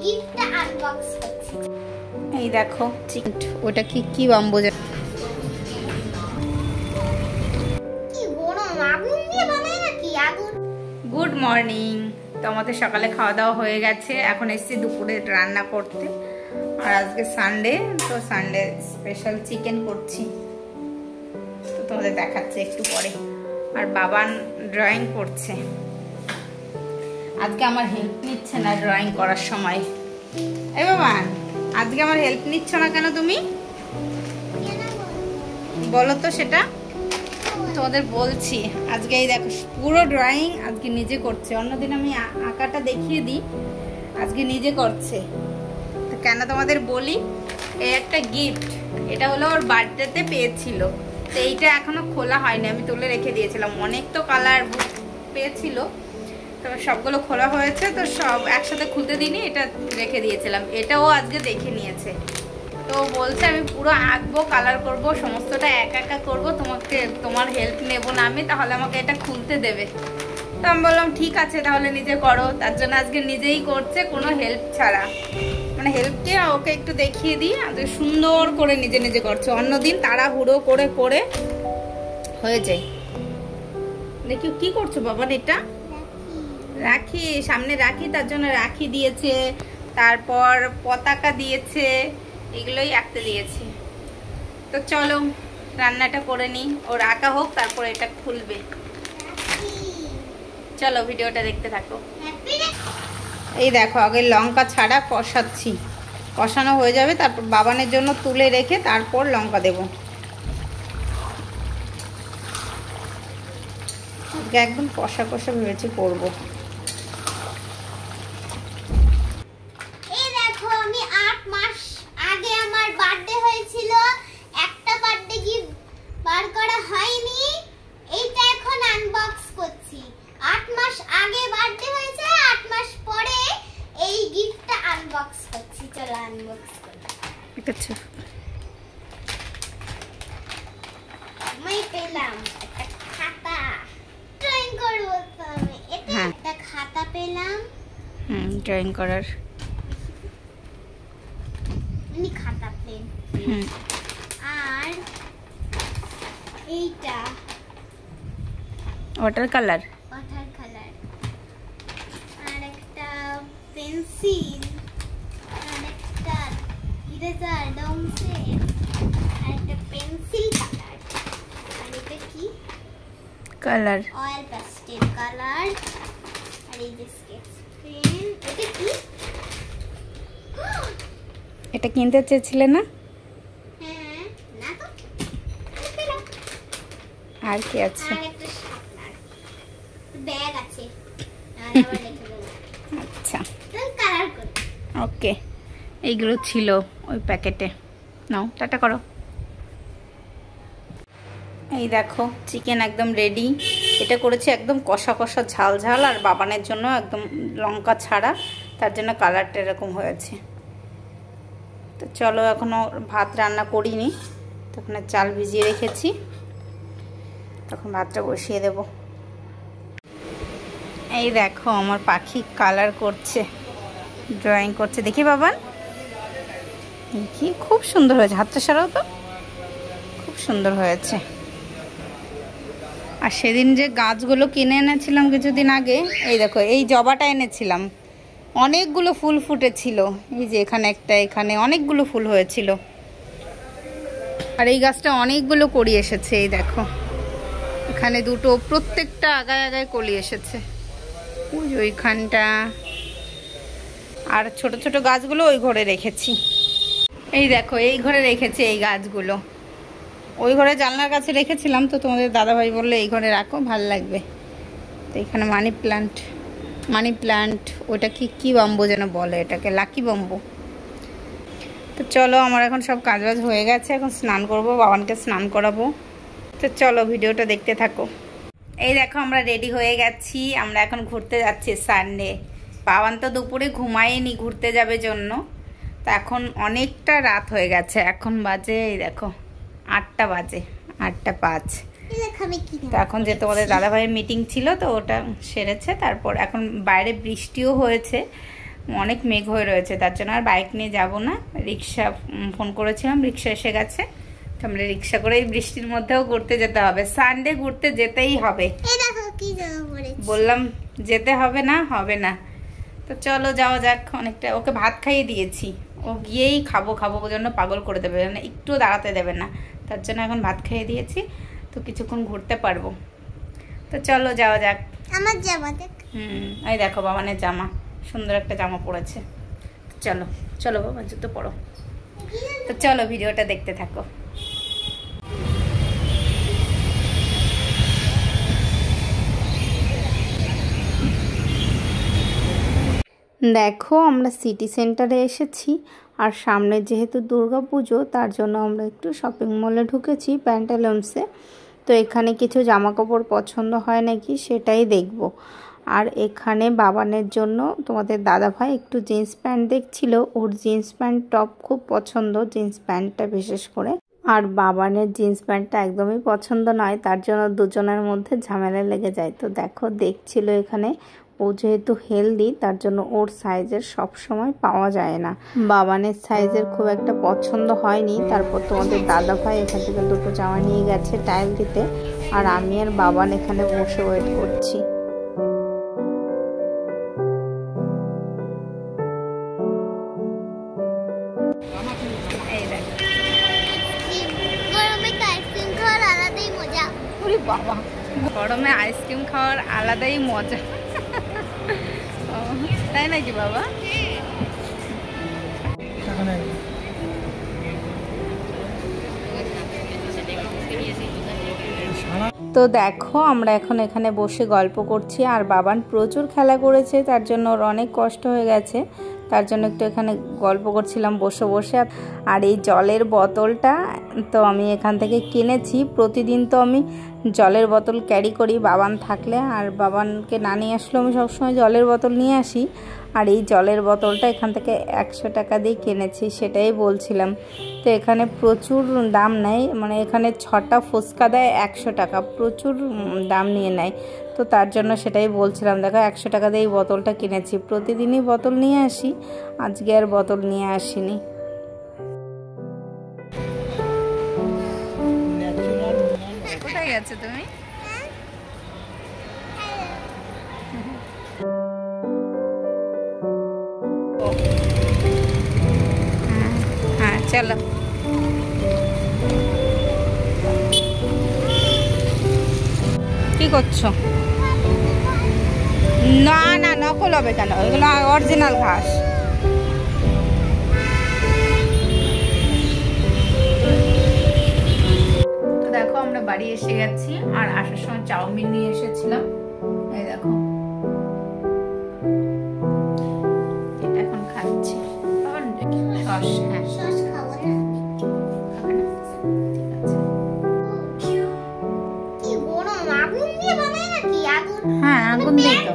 গিফটটা আনবক্স করছি। এই দেখো চিকেন, ওটা কি বাম্বু কি গরম, আগুন দিয়ে বানায় নাকি আগুন? Good morning. তো আমাদের সকালে খাওয়া দাওয়া হয়ে গেছে, এখন এসেছি দুপুরে রান্না করতে। আর আজকে সানডে, তো সানডে স্পেশাল চিকেন করছি, তো তোমাদের দেখাচ্ছে একটু পরে। আর বাবান ড্রয়িং করছে, আজকে আমার হেল্প নিচ্ছে না ড্রয়িং করার সময়। এই বাবান, আজকে আমার হেল্প নিচ্ছ না কেন তুমি? বলো তো সেটা, তোমাদের বলছি। আজকে এই দেখো পুরো ড্রয়িং আজকে নিজে করছে। অন্যদিন আমি আঁকাটা দেখিয়ে দিই, আজকে নিজে করছে। তো কেন তোমাদের বলি, এই একটা গিফট, এটা হলো ওর বার্থডেতে পেয়েছিল। তো এইটা এখনো খোলা হয়নি, আমি তুলে রেখে দিয়েছিলাম। অনেক তো কালার পেয়েছিল, তো সবগুলো খোলা হয়েছে, তো সব একসাথে খুলতে দিইনি, এটা রেখে দিয়েছিলাম। এটাও আজকে দেখে নিয়েছে, তো বলছে আমি পুরো আঁকবো, কালার করব, সমস্তটা একা একা করবো, তোমার হেল্প নেব না আমি, তাহলে আমাকে এটা খুলতে দেবে। তো আমি বললাম ঠিক আছে তাহলে নিজে করো। তার জন্য আজকে নিজেই করছে, কোনো হেল্প ছাড়া। মানে হেল্পকে ওকে একটু দেখিয়ে দিই, আজকে সুন্দর করে নিজে নিজে করছে। অন্যদিন তাড়াহুড়ো করে করে হয়ে যায়। দেখি কি করছো বাবা? এটা রাখি, সামনে রাখি, তার জন্য রাখি দিয়েছে, তারপর পতাকা দিয়েছে, এগুলোই আঁকতে দিয়েছি। তো চলো রান্নাটা করে নিই, ওর আঁকা হোক, তারপর এটা খুলবে। চলো ভিডিওটা দেখতে থাকো। এই দেখো আগে লঙ্কা ছাড়া কষাচ্ছি, কষানো হয়ে যাবে, তারপর বাবানের জন্য তুলে রেখে তারপর লঙ্কা দেব। একদম কষা কষা ভেবেছি করবো। বার করা হয়নি, এইটা এখন আনবক্স করছি। 8 মাস আগে বার্থডে হয়েছে, 8 মাস পরে এই গিফটটা আনবক্স করছি। চলো আনবক্স করি। আচ্ছা, আমি পেলাম একটা খাতা, ড্রয়িং করব তো আমি। এটা একটা খাতা পেলাম, ড্রয়িং করার আমি খাতা পেন। আর এইটা ওয়াটার কালার, আর একটা পেন্সিল, আর একটা ইরেজার ডমসেট, আর একটা পেন্সিল কালার, আর এটা কি কালার, অয়েল প্যাস্টেল কালার, আর এই যে স্কেচ পেন। এটা কি? এটা কিনতে চেয়েছিলে না? হ্যাঁ, না তো। আর কি আছে? আর একটা শার্পনার, ব্যাগ আছে, আর আবার রেখে দেব। আচ্ছা, কালার করি। ওকে, এইগুলো ছিল ওই প্যাকেটে। নাও টাটা করো। এই দেখো চিকেন একদম রেডি। এটা করেছি একদম কষা কষা ঝাল ঝাল, আর বাবানের জন্য একদম লঙ্কা ছাড়া, তার জন্য কালারটা এরকম হয়েছে। তো চলো, এখনও ভাত রান্না করিনি, তখন চাল ভিজিয়ে রেখেছি, তখন ভাতটা বসিয়ে দেব। এই দেখো আমার পাখি কালার করছে, ড্রয়িং করছে। দেখি বাবান, দেখি খুব সুন্দর হয়েছে, হাতটা সারাও তো, খুব সুন্দর হয়েছে। আর সেদিন যে গাছগুলো কিনে এনেছিলাম কিছুদিন আগে, এই দেখো এই জবাটা এনেছিলাম, অনেকগুলো ফুল ফুটেছিল। এই যে এখানে একটা, এখানে অনেকগুলো ফুল হয়েছিল। আর এই গাছটা অনেকগুলো কলি এসেছে, এই দেখো এখানে দুটো, প্রত্যেকটা আগায় আগায় কলি এসেছে। ওইখানটা, আর ছোট ছোট গাছগুলো ওই ঘরে রেখেছি। এই দেখো এই ঘরে রেখেছি এই গাছগুলো, ওই ঘরে জানলার কাছে রেখেছিলাম, তো তোমাদের দাদাভাই বললো এই ঘরে রাখো, ভাল লাগবে। তো এখানে মানি প্ল্যান্ট, ওটা কি বাম্বু যেন বলে, এটাকে লাকি বাম্বু। তো চলো, আমার এখন সব কাজবাজ হয়ে গেছে, এখন স্নান করব, বাবানকে স্নান করাবো। তো চলো ভিডিওটা দেখতে থাকো। এই দেখো আমরা রেডি হয়ে গেছি, আমরা এখন ঘুরতে যাচ্ছি সানডে। বাবান তো দুপুরে ঘুমায়নি, ঘুরতে যাবে জন্য। তো এখন অনেকটা রাত হয়ে গেছে, এখন বাজে এই দেখো 8টা বাজে, 8:05। তো এখন যে তোমাদের দাদাভাইয়ের মিটিং ছিল, তো ওটা সেরেছে। তারপর এখন বাইরে বৃষ্টিও হয়েছে, অনেক মেঘ হয়ে রয়েছে, তার জন্য আর বাইক নিয়ে যাব না। রিক্সা ফোন করেছিলাম, রিক্সা এসে গেছে, তো আমরা রিক্সা করে এই বৃষ্টির মধ্যেও ঘুরতে যেতে হবে। সানডে ঘুরতে যেতেই হবে, বললাম যেতে হবে না, হবে না। তো চলো যাওয়া যাক। অনেকটা ওকে ভাত খাইয়ে দিয়েছি, ও গিয়েই খাবো খাবো জন্য পাগল করে দেবে, মানে একটু দাঁড়াতে দেবে না, তার জন্য এখন ভাত খাইয়ে দিয়েছি, তো কিছুক্ষণ ঘুরতে পারবো। তো চলো যাওয়া যাক। আমার জামা দেখ। এই দেখো বাবানের জামা, সুন্দর একটা জামা পরেছে। চলো চলো বাবা, জুতো পরো। তো চলো ভিডিওটা দেখতে থাকো। দেখো আমরা সিটি সেন্টারে এসেছি, আর সামনে যেহেতু দুর্গাপুজো তার জন্য আমরা একটু শপিং মলে ঢুকেছি, প্যান্টালুন্সে। তো এখানে কিছু জামা কাপড় পছন্দ হয় নাকি সেটাই দেখব। আর এখানে বাবানের জন্য তোমাদের দাদাভাই একটু জিন্স প্যান্ট দেখছিল, ওর জিন্স প্যান্ট টপ খুব পছন্দ, জিন্স প্যান্টটা বিশেষ করে। আর বাবানের জিন্স প্যান্টটা একদমই পছন্দ নয়, তার জন্য দুজনের মধ্যে ঝামেলা লেগে যায়। তো দেখো দেখছিল এখানে, ও যেহেতু হেলদি তার জন্য ওর সাইজের সব সময় পাওয়া যায় না, বাবানের সাইজের খুব একটা পছন্দ হয়নি। তারপর তোমাদের দাদাভাই এখান থেকে দুটো জামা নিয়ে গেছে ট্রায়াল দিতে, আর আমি আর বাবান এখানে বসে ওয়েট করছি। বাবা গরমে আইসক্রিম খাওয়ার আলাদাই মজা, তাই নাকি বাবা? তো দেখো আমরা এখন এখানে বসে গল্প করছি, আর বাবান প্রচুর খেলা করেছে, তার জন্য ওর অনেক কষ্ট হয়ে গেছে, তার জন্য একটু এখানে গল্প করছিলাম বসে বসে। আর এই জলের বোতলটা তো আমি এখান থেকে কিনেছি, প্রতিদিন তো আমি জলের বোতল ক্যারি করি বাবান থাকলে, আর বাবানকে না নিয়ে আসলেও আমি সবসময় জলের বোতল নিয়ে আসি। আর এই জলের বোতলটা এখান থেকে 100 টাকা দিয়ে কিনেছি, সেটাই বলছিলাম। তো এখানে প্রচুর দাম নেয়, মানে এখানে 6টা ফুচকা দেয় 100 টাকা, প্রচুর দাম নিয়ে নেয়। তো তার জন্য সেটাই বলছিলাম, দেখো 100 টাকা দিয়ে এই বোতলটা কিনেছি, প্রতিদিনই বোতল নিয়ে আসি, আজকে আর বোতল নিয়ে আসিনি। কোথায় গেছো তুমি? হ্যাঁ চলো। কি করছো? না না নকল হবে কেন, এগুলো অরিজিনাল ঘাস। তো দেখো আমরা বাড়ি এসে গেছি, আর আসার সময় চাউমিন নিয়ে এসেছিলাম, এই দেখো এটা এখন খাচ্ছি। সস, হ্যাঁ সস খাবো না। হ্যাঁ আগুন দিয়ে তো